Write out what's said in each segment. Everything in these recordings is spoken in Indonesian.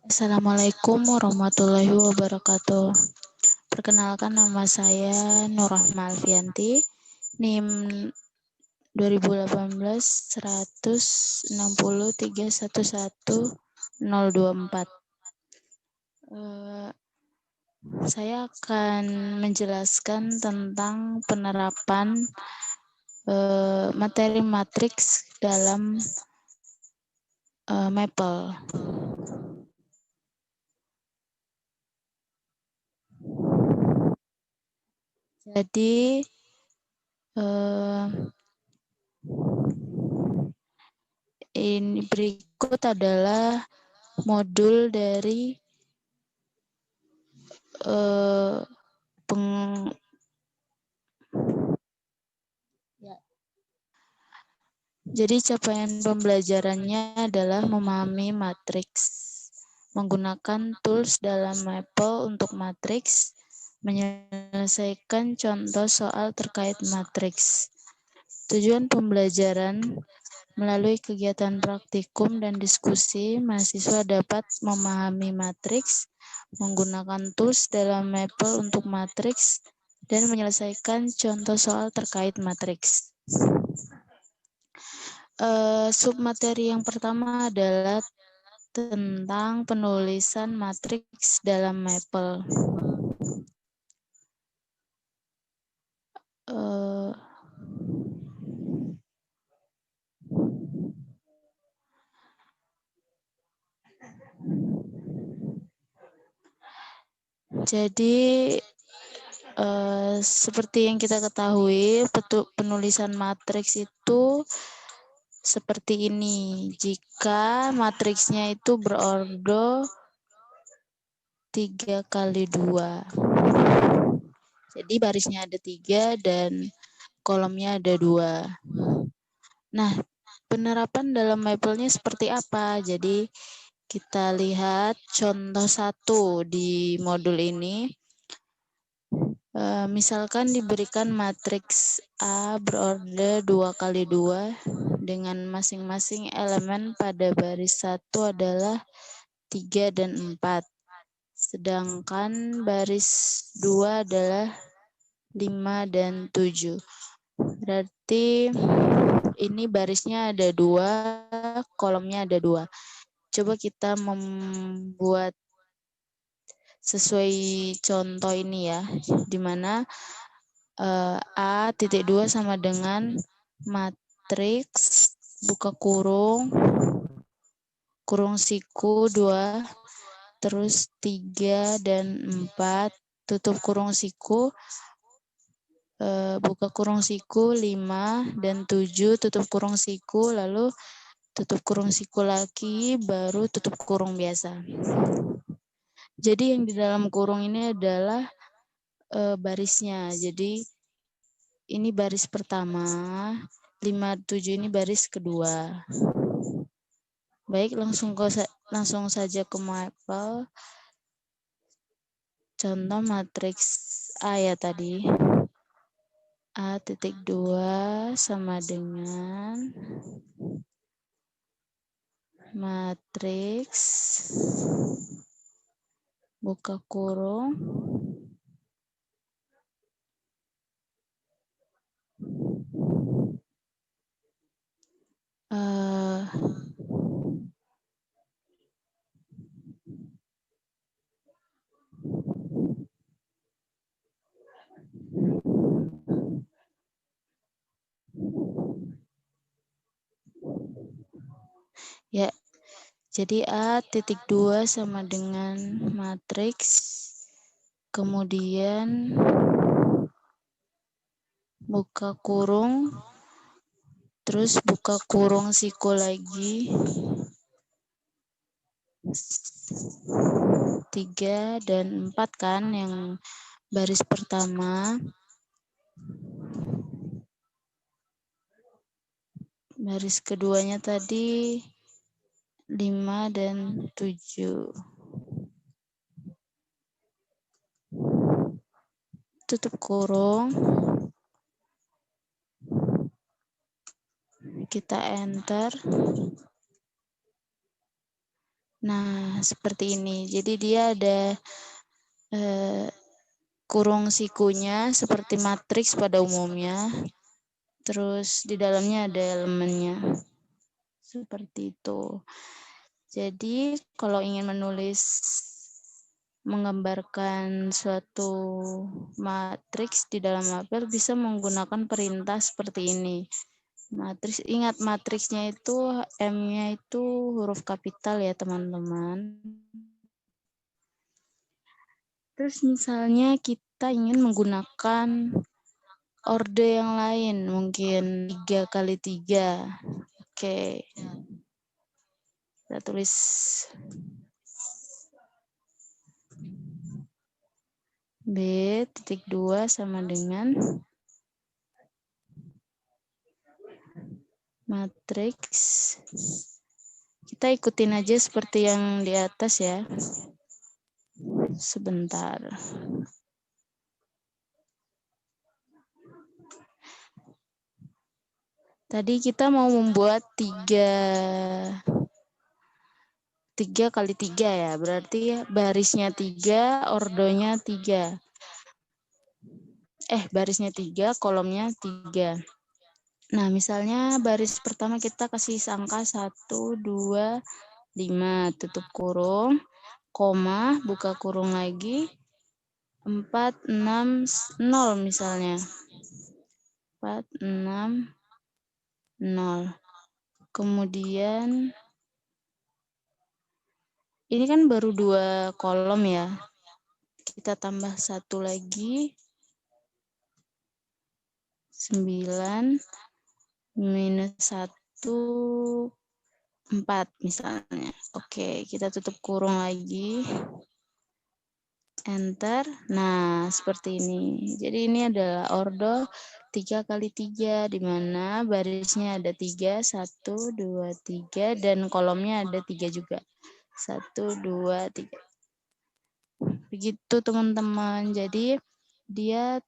Assalamualaikum warahmatullahi wabarakatuh. Perkenalkan, nama saya Nurrahma Alfianti, NIM 2018 160 311 024. Saya akan menjelaskan tentang penerapan materi matriks dalam Maple. Jadi ini berikut adalah modul dari Jadi capaian pembelajarannya adalah memahami matriks, menggunakan tools dalam Maple untuk matriks, menyelesaikan contoh soal terkait matriks. Tujuan pembelajaran melalui kegiatan praktikum dan diskusi, mahasiswa dapat memahami matriks, menggunakan tools dalam Maple untuk matriks, dan menyelesaikan contoh soal terkait matriks. Submateri yang pertama adalah tentang penulisan matriks dalam Maple. Jadi seperti yang kita ketahui, penulisan matriks itu seperti ini. Jika matriksnya itu berordo 3x2. Jadi barisnya ada 3 dan kolomnya ada 2. Nah, penerapan dalam Maple-nya seperti apa? Jadi kita lihat contoh 1 di modul ini. Misalkan diberikan matriks A berorder 2x2 dengan masing-masing elemen pada baris 1 adalah 3 dan 4. Sedangkan baris 2 adalah 5 dan 7. Berarti ini barisnya ada 2, kolomnya ada 2. Coba kita membuat sesuai contoh ini ya, di mana A.2 sama dengan matriks buka kurung, kurung siku 2, terus 3 dan 4, tutup kurung siku, buka kurung siku 5 dan 7, tutup kurung siku, lalu tutup kurung siku lagi, baru tutup kurung biasa. Jadi yang di dalam kurung ini adalah barisnya. Jadi ini baris pertama, 5, 7 ini baris kedua. Baik, langsung saja ke Maple. Contoh matriks A ya tadi. A.2 sama dengan matriks buka kurung ya. Jadi A.2 sama dengan matriks, kemudian buka kurung, terus buka kurung siku lagi, 3 dan 4 kan yang baris pertama. Baris keduanya tadi 5 dan 7. Tutup kurung. Kita enter. Nah, seperti ini. Jadi dia ada kurung sikunya seperti matriks pada umumnya. Terus di dalamnya ada elemennya. Seperti itu. Jadi kalau ingin menggambarkan suatu matriks di dalam mapel bisa menggunakan perintah seperti ini. Matriks, ingat matriksnya itu M-nya itu huruf kapital ya teman-teman. Terus misalnya kita ingin menggunakan orde yang lain, mungkin 3 kali 3. Oke. Kita tulis B.2 sama dengan matriks. Kita ikutin aja seperti yang di atas ya. Sebentar. Tadi kita mau membuat 3 kali 3 ya. Berarti barisnya 3, ordonya 3. Barisnya 3, kolomnya 3. Nah, misalnya baris pertama kita kasih angka 1, 2, 5, tutup kurung, koma, buka kurung lagi, 4, 6, 0 misalnya. 4, 6, 0. Kemudian, ini kan baru 2 kolom ya. Kita tambah 1 lagi, 9, minus 1, 4 misalnya. Oke, kita tutup kurung lagi. Enter. Nah, seperti ini. Jadi ini adalah ordo 3 kali 3, di mana barisnya ada 3, 1, 2, 3, dan kolomnya ada 3 juga. 1, 2, 3. Begitu teman-teman. Jadi dia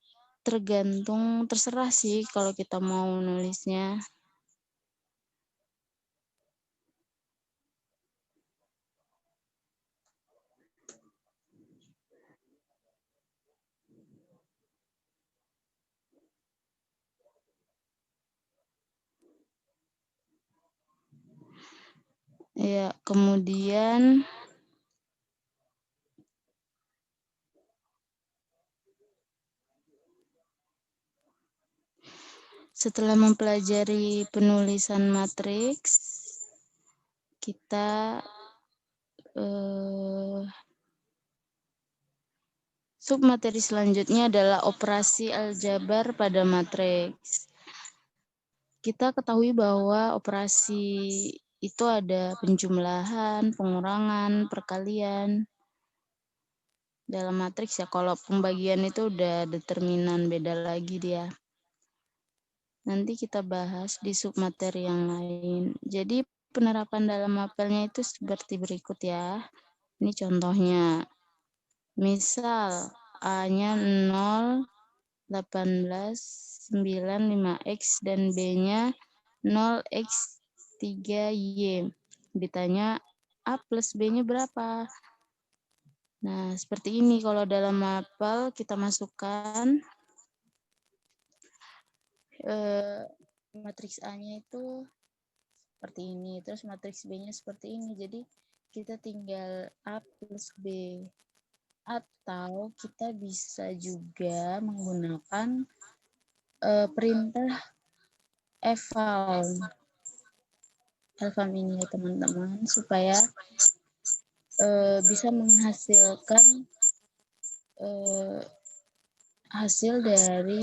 terserah sih kalau kita mau nulisnya. Ya, kemudian setelah mempelajari penulisan matriks, kita submateri selanjutnya adalah operasi aljabar pada matriks. Kita ketahui bahwa operasi itu ada penjumlahan, pengurangan, perkalian. Dalam matriks ya, kalau pembagian itu udah determinan, beda lagi dia. Nanti kita bahas di submateri yang lain. Jadi penerapan dalam mapelnya itu seperti berikut ya. Ini contohnya. Misal A-nya 0, 18, 9, 5X, dan B-nya 0X, 3Y. Ditanya A plus B-nya berapa? Nah, seperti ini kalau dalam mapel kita masukkan matriks A-nya itu seperti ini, terus matriks B-nya seperti ini. Jadi kita tinggal A plus B. Atau kita bisa juga menggunakan perintah eval ini ya teman-teman, supaya bisa menghasilkan hasil dari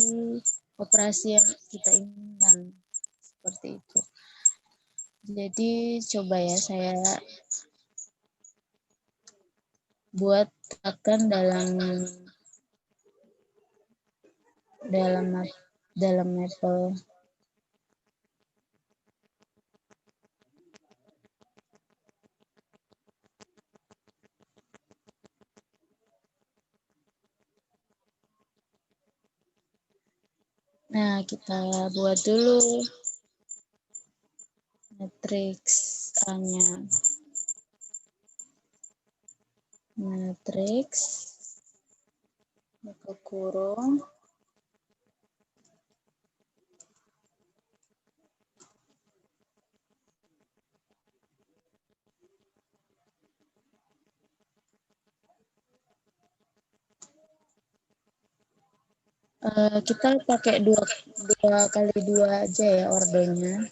operasi yang kita inginkan, seperti itu. Jadi coba ya saya buat akan dalam mapel. Nah, kita buat dulu matriks A-nya. matriks buka kurung kita pakai dua kali dua aja ya ordonya.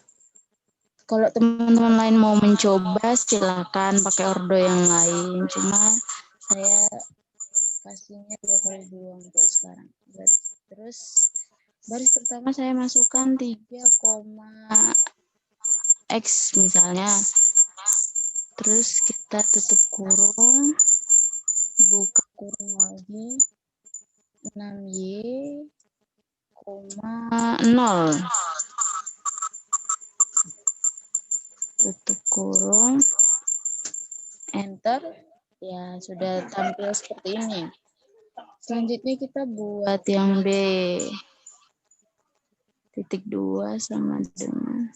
Kalau teman-teman lain mau mencoba silakan pakai ordo yang lain. Cuma saya kasihnya 2 kali 2 untuk sekarang. Terus baris pertama saya masukkan 3, X misalnya. Terus kita tutup kurung, buka kurung lagi 6Y, 0. Tutup kurung, enter. Ya, sudah tampil seperti ini. Selanjutnya kita buat yang B. Titik 2 sama dengan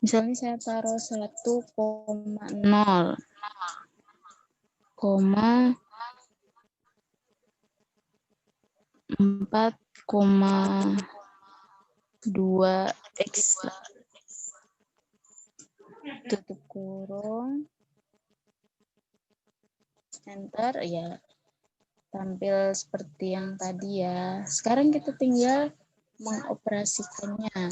misalnya saya taruh 1,0 koma 4,2 X. Tutup kurung, enter. Ya, tampil seperti yang tadi ya. Sekarang kita tinggal mengoperasikannya.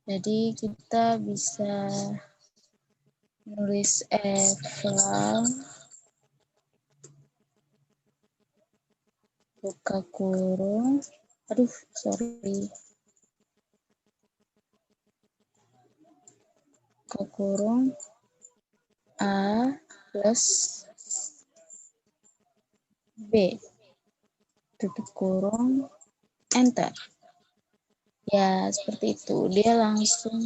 Jadi kita bisa nulis eval buka kurung, buka kurung A plus B, tutup kurung, enter. Ya, seperti itu. Dia langsung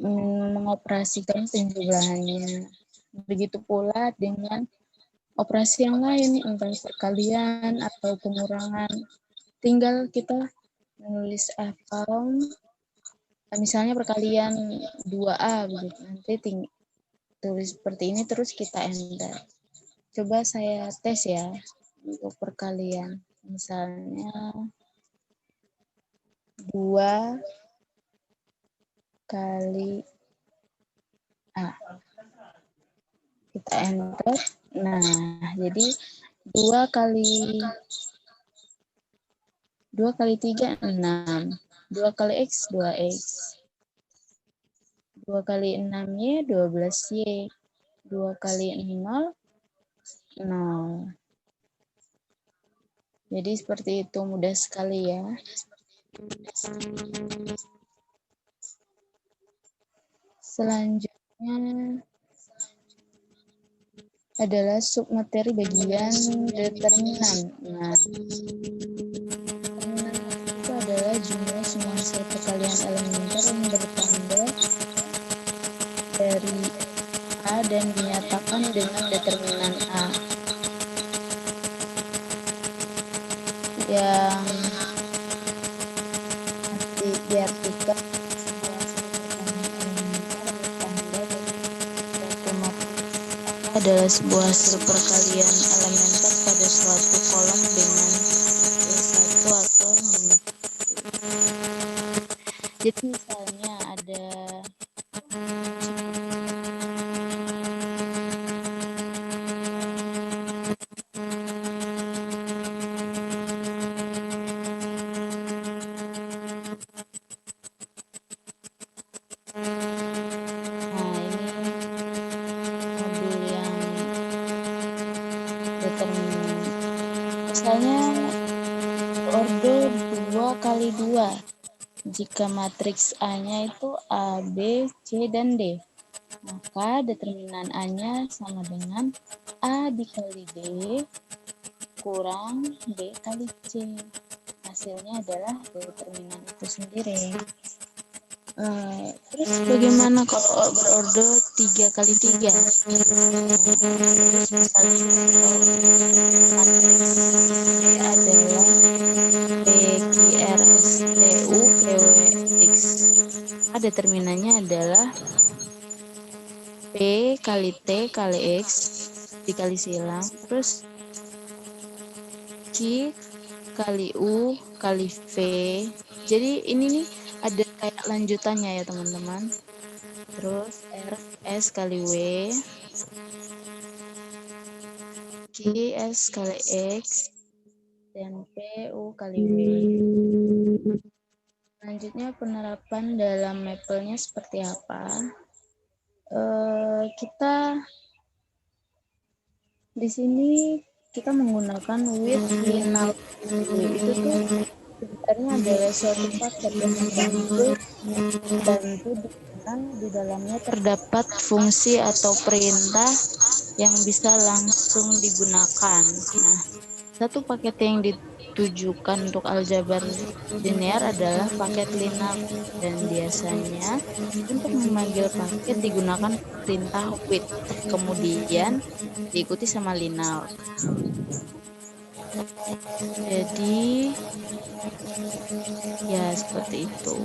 mengoperasikan penjumlahannya. Begitu pula dengan operasi yang lain, entah perkalian atau pengurangan. Tinggal kita menulis eval, misalnya perkalian 2A, begitu. Nanti tulis seperti ini, terus kita enter. Coba saya tes ya untuk perkalian. Misalnya 2 kali A. Kita enter. Nah, jadi 2 kali 3, 6. 2 kali X, 2X. 2 kali 6Y, 12Y. 2 kali 0, 0. Jadi seperti itu, mudah sekali ya. Selanjutnya adalah submateri bagian determinan. Nah, determinan itu adalah jumlah semua hasil perkalian elementer yang bertambah dari A dan dinyatakan dengan determinan A. Yang diartikan adalah sebuah hasil perkalian elementer pada suatu kolom dengan +1 atau -1. Jadi misalnya ada misalnya ordo 2 kali 2. Jika matriks A-nya itu A, B, C, dan D, maka determinan A-nya sama dengan A dikali D kurang B kali C. Hasilnya adalah determinan itu sendiri. Terus bagaimana kalau berorder 3 kali 3? Terus misalnya kalau matriks D adalah PQRSTU PWX. Determinannya adalah P kali T kali X dikali silang, terus Q kali U kali V. Jadi ini nih ada kayak lanjutannya ya teman-teman. Terus R S kali W, Q S kali X, dan P U kali W. Selanjutnya penerapan dalam mapelnya seperti apa? Kita di sini kita menggunakan with lineal dulu. Itu tuh sebenarnya adalah suatu paket yang membantu di dalamnya terdapat fungsi atau perintah yang bisa langsung digunakan. Nah, satu paket yang ditujukan untuk aljabar linear adalah paket linear, dan biasanya untuk memanggil paket digunakan perintah with, kemudian diikuti sama linear. Jadi ya seperti itu.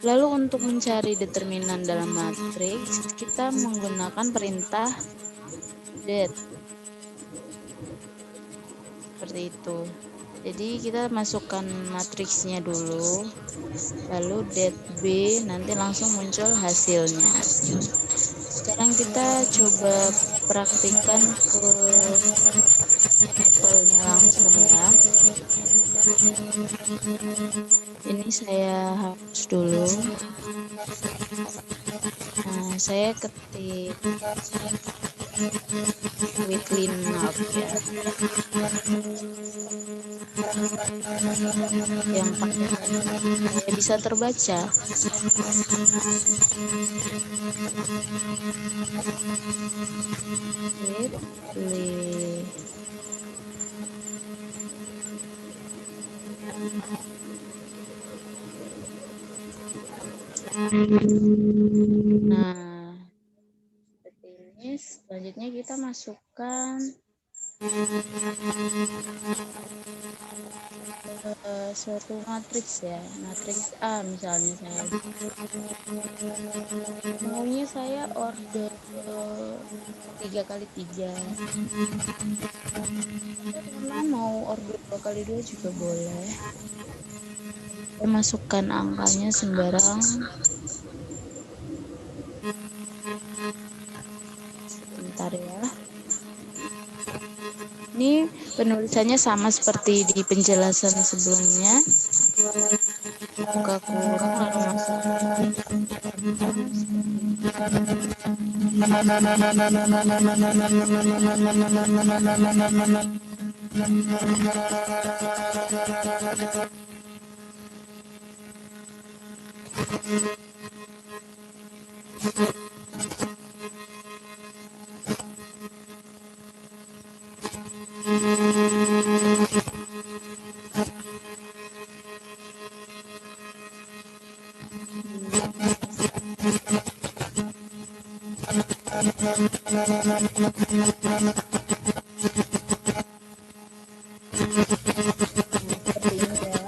Lalu untuk mencari determinan dalam matriks, kita menggunakan perintah det. Seperti itu. Jadi kita masukkan matriksnya dulu, lalu det B, nanti langsung muncul hasilnya. Sekarang kita coba praktikkan ke mapelnya langsung ya. Ini saya hapus dulu. Nah, saya ketik with linear ya. Yang paket saya bisa terbaca. Nah, seperti ini. Selanjutnya kita masukkan suatu matriks ya, matriks A misalnya saya maunya saya order 3 kali 3. Karena mau order 2 kali 2 juga boleh. Saya masukkan angkanya sembarang. Sebentar ya. Ini penulisannya sama seperti di penjelasan sebelumnya. Buka kurung lalu masuk. Seperti ini ya.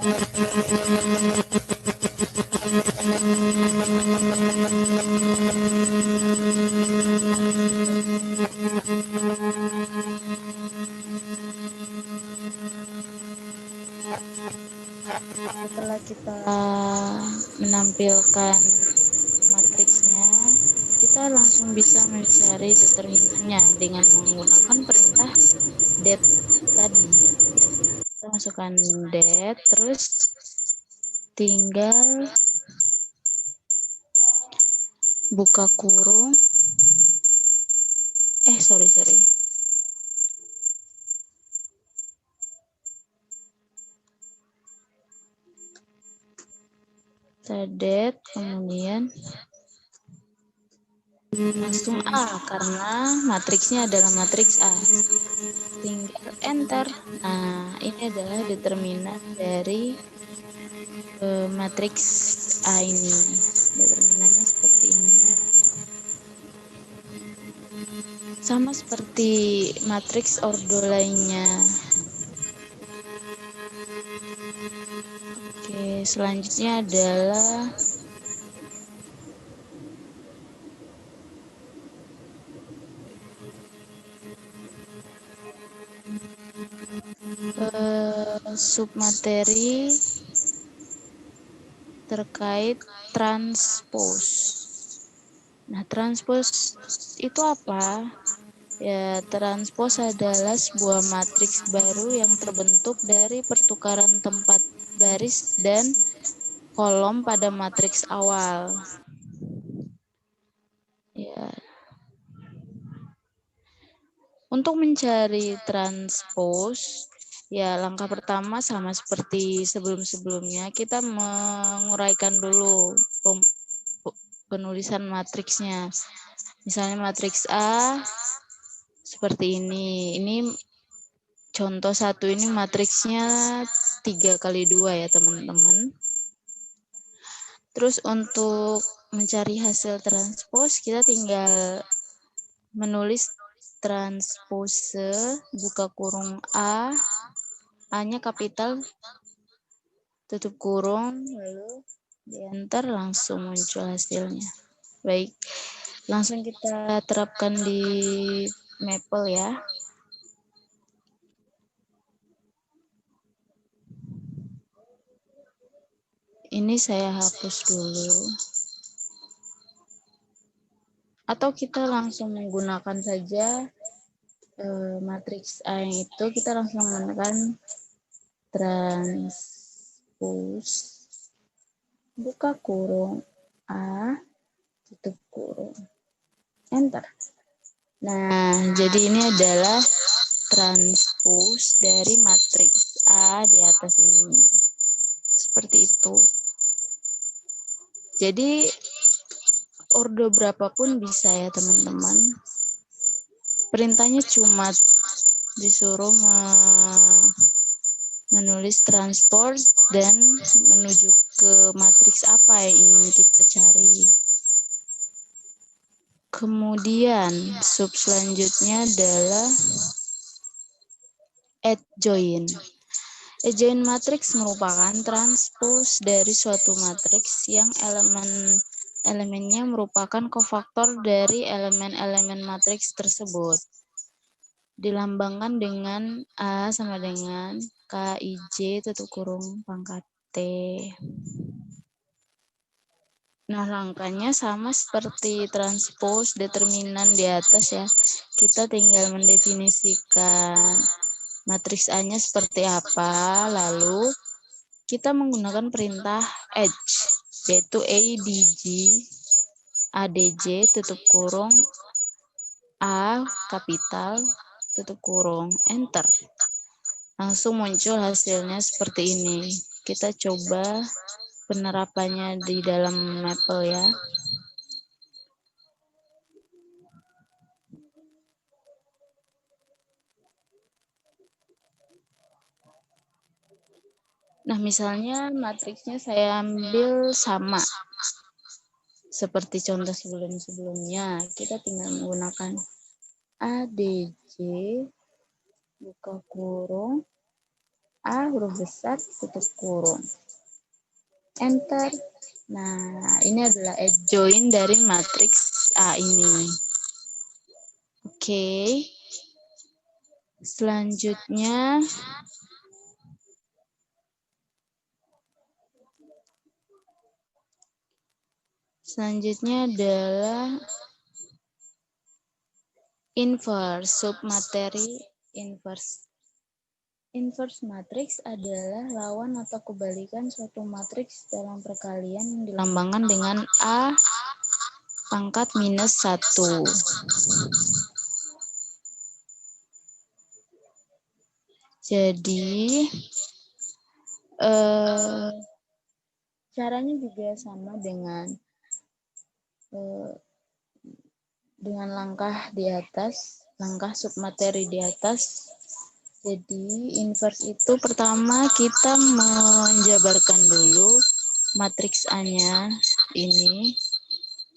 Setelah kita menampilkan matriksnya, kita langsung bisa mencari determinannya dengan menggunakan perintah det tadi. Kita masukkan det, terus tinggal buka kurung. Sorry. Det, kemudian langsung A karena matriksnya adalah matriks A. Tinggal enter. Nah, ini adalah determinan dari matriks A ini. Determinannya seperti ini. Sama seperti matriks ordo lainnya. Oke, selanjutnya adalah submateri terkait transpos. Nah, transpos itu apa? Ya, transpos adalah sebuah matriks baru yang terbentuk dari pertukaran tempat baris dan kolom pada matriks awal. Ya. Untuk mencari transpos, ya langkah pertama sama seperti sebelum-sebelumnya, kita menguraikan dulu penulisan matriksnya. Misalnya matriks A seperti ini. Ini contoh satu, ini matriksnya 3x2 ya teman-teman. Terus untuk mencari hasil transpos, kita tinggal menulis transpose buka kurung A, A-nya kapital, tutup kurung, lalu di enter, langsung muncul hasilnya. Baik, langsung kita terapkan di Maple ya. Ini saya hapus dulu. Atau kita langsung menggunakan saja matriks A yang itu, kita langsung menekan transpose buka kurung A, tutup kurung, enter. Nah, jadi ini adalah transpose dari matriks A di atas ini. Seperti itu. Jadi, ordo berapapun bisa ya teman-teman. Perintahnya cuma disuruh menulis transport dan menuju ke matriks apa yang ingin kita cari. Kemudian sub selanjutnya adalah adjoin. Adjoin matriks merupakan transpose dari suatu matriks yang elemennya merupakan kofaktor dari elemen-elemen matriks tersebut. Dilambangkan dengan A sama dengan KIJ tutup kurung pangkat T. Nah, langkahnya sama seperti transpose determinan di atas ya. Kita tinggal mendefinisikan matriks A-nya seperti apa, lalu kita menggunakan perintah edge, yaitu ADJ tutup kurung A kapital tutup kurung, enter. Langsung muncul hasilnya seperti ini. Kita coba penerapannya di dalam Maple ya. Nah, misalnya matriksnya saya ambil sama seperti contoh sebelum-sebelumnya. Kita tinggal menggunakan ADJ buka kurung A huruf besar tutup kurung, enter. Nah, ini adalah adjoin dari matriks A ini. Oke. Selanjutnya adalah inverse, submateri inverse. Inverse matriks adalah lawan atau kebalikan suatu matriks dalam perkalian yang dilambangkan dengan A pangkat minus 1. Jadi, caranya juga sama dengan langkah di atas, langkah submateri di atas. Jadi inverse itu pertama kita menjabarkan dulu matriks A-nya ini.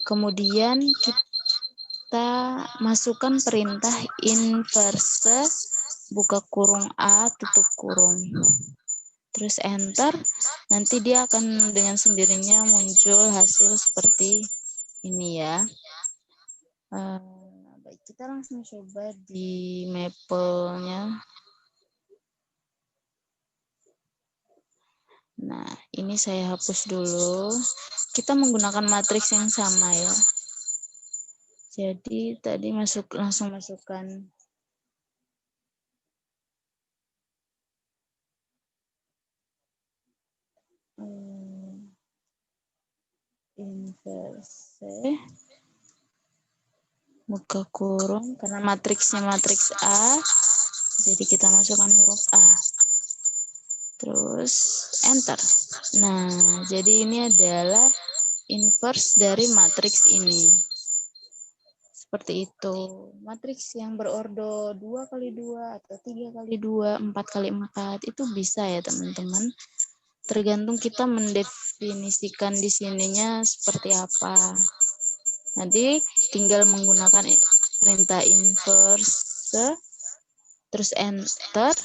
Kemudian kita masukkan perintah inverse buka kurung A tutup kurung. Terus enter, nanti dia akan dengan sendirinya muncul hasil seperti ini ya. Baik, kita langsung coba di Maple-nya. Nah, ini saya hapus dulu. Kita menggunakan matriks yang sama ya. Jadi tadi langsung masukkan inverse buka kurung, karena matriksnya matriks A, jadi kita masukkan huruf A. Terus enter. Nah, jadi ini adalah inverse dari matriks ini. Seperti itu. Matriks yang berordo 2x2 atau 3x2, 4x4 itu bisa ya teman-teman. Tergantung kita mendefinisikan di sininya seperti apa. Nanti tinggal menggunakan perintah inverse, terus enter,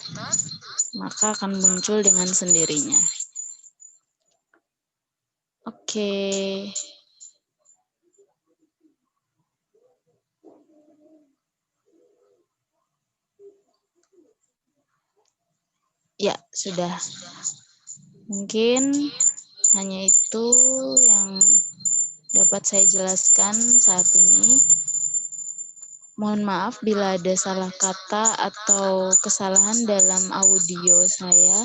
maka akan muncul dengan sendirinya. Oke. Ya, sudah. Mungkin hanya itu yang dapat saya jelaskan saat ini. Mohon maaf bila ada salah kata atau kesalahan dalam audio saya.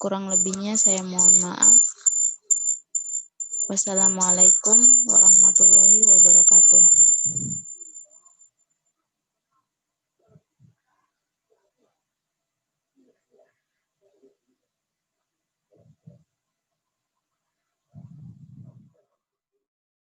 Kurang lebihnya saya mohon maaf. Wassalamualaikum warahmatullahi wabarakatuh.